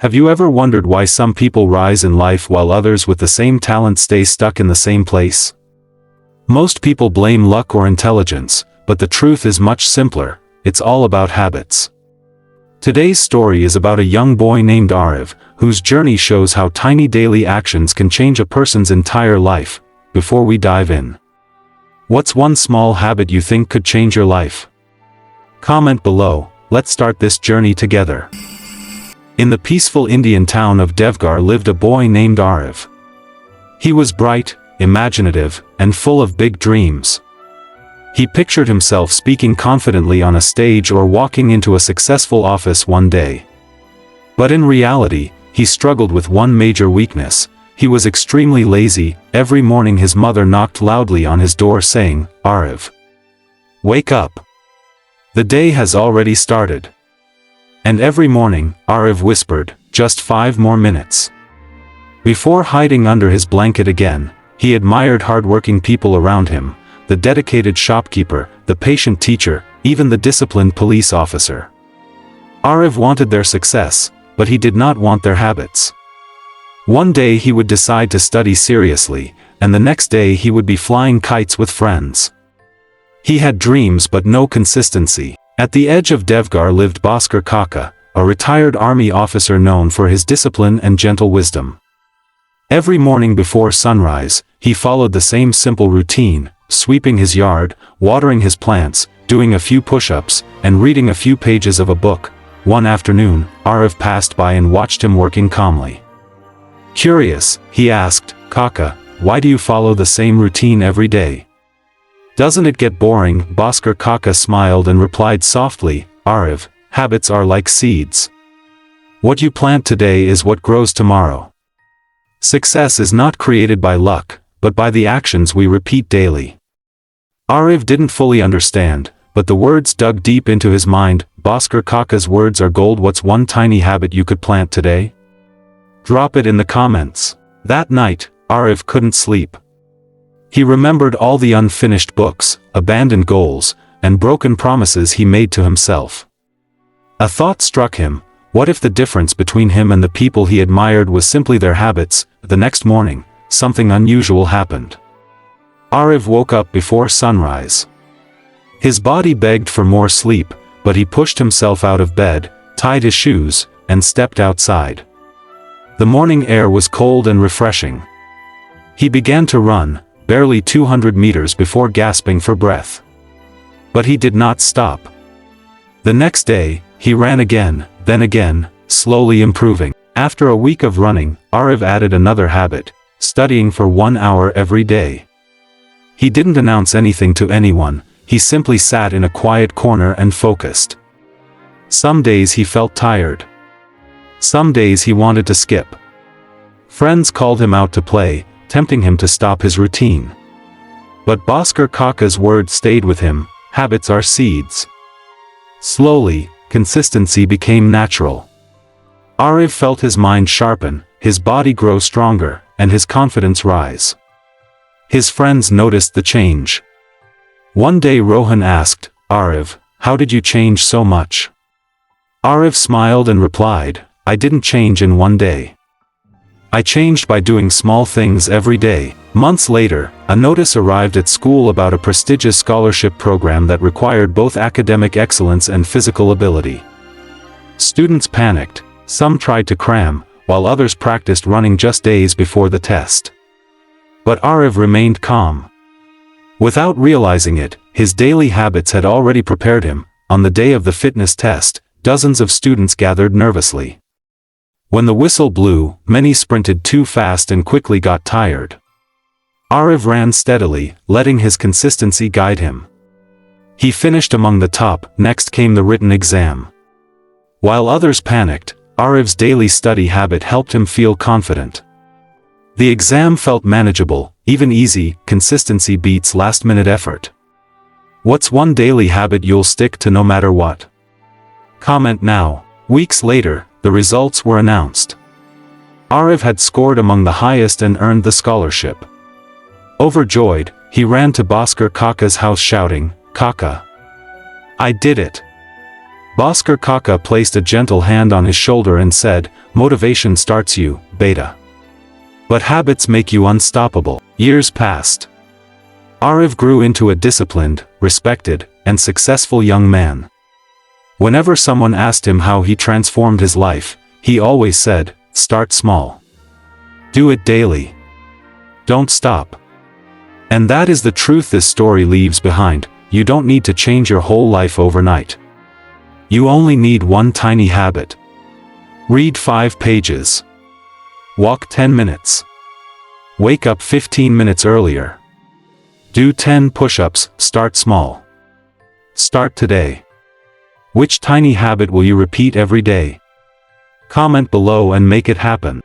Have you ever wondered why some people rise in life while others with the same talent stay stuck in the same place? Most people blame luck or intelligence, but the truth is much simpler. It's all about habits. Today's story is about a young boy named Aarav, whose journey shows how tiny daily actions can change a person's entire life. Before we dive in, what's one small habit you think could change your life? Comment below. Let's start this journey together. In the peaceful Indian town of Devgar lived a boy named Aarav. He was bright, imaginative, and full of big dreams. He pictured himself speaking confidently on a stage or walking into a successful office one day. But in reality, he struggled with one major weakness. He was extremely lazy. Every morning his mother knocked loudly on his door saying, "Aarav, wake up. The day has already started." And every morning, Aarav whispered, "Just 5 more minutes." Before hiding under his blanket again, he admired hard-working people around him, the dedicated shopkeeper, the patient teacher, even the disciplined police officer. Aarav wanted their success, but he did not want their habits. One day he would decide to study seriously, and the next day he would be flying kites with friends. He had dreams but no consistency. At the edge of Devgar lived Bhaskar Kaka, a retired army officer known for his discipline and gentle wisdom. Every morning before sunrise, he followed the same simple routine, sweeping his yard, watering his plants, doing a few push-ups, and reading a few pages of a book. One afternoon, Aarav passed by and watched him working calmly. Curious, he asked, "Kaka, why do you follow the same routine every day? Doesn't it get boring?" Bhaskar Kaka smiled and replied softly, "Aarav, habits are like seeds. What you plant today is what grows tomorrow. Success is not created by luck, but by the actions we repeat daily." Aarav didn't fully understand, but the words dug deep into his mind. Bhaskar Kaka's words are gold. What's one tiny habit you could plant today? Drop it in the comments. That night, Aarav couldn't sleep. He remembered all the unfinished books, abandoned goals, and broken promises he made to himself. A thought struck him. What if the difference between him and the people he admired was simply their habits? The next morning, something unusual happened. Aarav woke up before sunrise. His body begged for more sleep, but he pushed himself out of bed, tied his shoes, and stepped outside. The morning air was cold and refreshing. He began to run, barely 200 meters before gasping for breath. But he did not stop. The next day, he ran again, then again, slowly improving. After a week of running, Aarav added another habit, studying for 1 hour every day. He didn't announce anything to anyone, he simply sat in a quiet corner and focused. Some days he felt tired. Some days he wanted to skip. Friends called him out to play, tempting him to stop his routine. But Bhaskar Kaka's words stayed with him, habits are seeds. Slowly, consistency became natural. Aarav felt his mind sharpen, his body grow stronger, and his confidence rise. His friends noticed the change. One day Rohan asked, "Aarav, how did you change so much?" Aarav smiled and replied, "I didn't change in one day. I changed by doing small things every day." Months later, a notice arrived at school about a prestigious scholarship program that required both academic excellence and physical ability. Students panicked, some tried to cram, while others practiced running just days before the test. But Aarav remained calm. Without realizing it, his daily habits had already prepared him. On the day of the fitness test, dozens of students gathered nervously. When the whistle blew, many sprinted too fast and quickly got tired. Aarav ran steadily, letting his consistency guide him. He finished among the top. Next came the written exam. While others panicked, Aarav's daily study habit helped him feel confident. The exam felt manageable, even easy. Consistency beats last-minute effort. What's one daily habit you'll stick to no matter what? Comment now. Weeks later, the results were announced. Aarav had scored among the highest and earned the scholarship. Overjoyed, he ran to Bhaskar Kaka's house shouting, "Kaka! I did it! Bhaskar Kaka placed a gentle hand on his shoulder and said, "Motivation starts you, beta. But habits make you unstoppable." Years passed. Aarav grew into a disciplined, respected, and successful young man. Whenever someone asked him how he transformed his life, he always said, "Start small. Do it daily. Don't stop." And that is the truth this story leaves behind. You don't need to change your whole life overnight. You only need one tiny habit. Read 5 pages. Walk 10 minutes. Wake up 15 minutes earlier. Do 10 push-ups. Start small. Start today. Which tiny habit will you repeat every day? Comment below and make it happen.